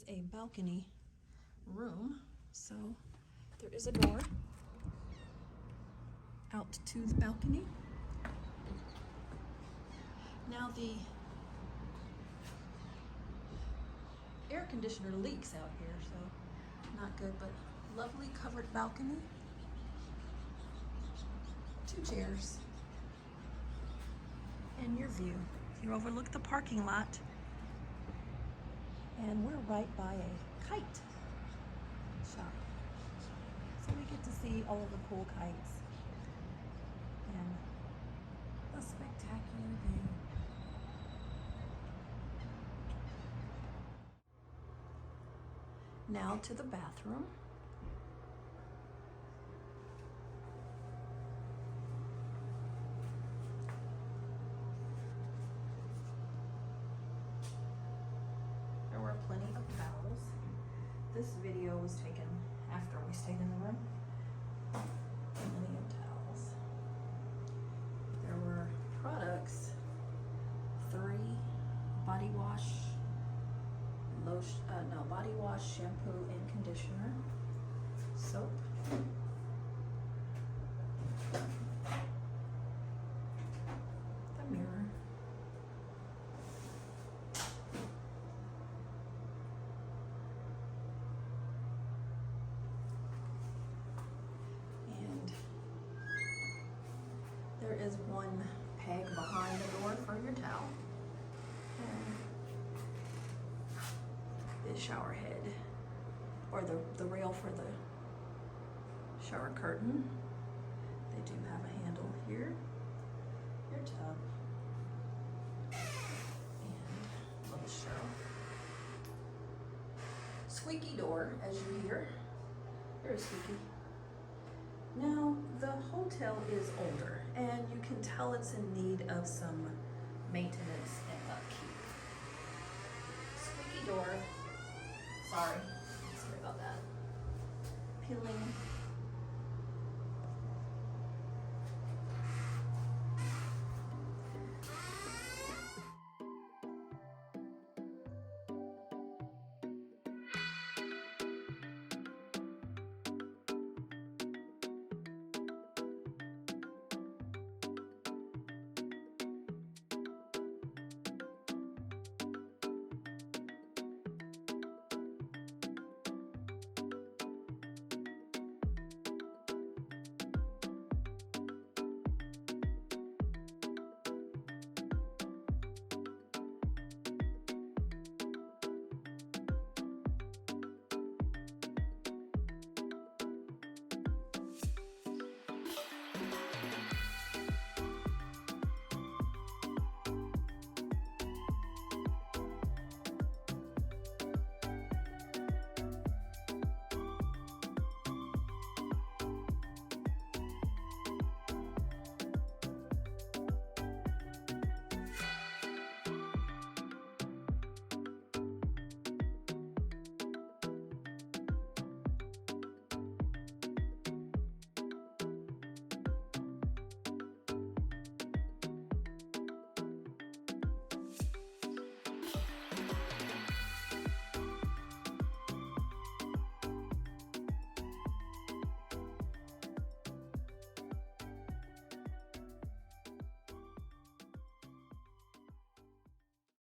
a balcony room. So there is a door out to the balcony. Now the air conditioner leaks out here, so not good, but lovely covered balcony. 2 chairs. And your view. You overlook the parking lot. And we're right by a kite shop. So we get to see all of the cool kites. And a spectacular view. Now to the bathroom. There were plenty of towels. This video was taken after we stayed in the room. Plenty of towels. There were products, 3 body wash, body wash, shampoo, and conditioner, soap, the mirror, and there is one peg behind the door for your towel. The shower head, or the rail for the shower curtain. They do have a handle here. Your tub. And little show. Squeaky door, as you hear. Very squeaky. Now, the hotel is older, and you can tell it's in need of some maintenance and upkeep. Squeaky door. Sorry.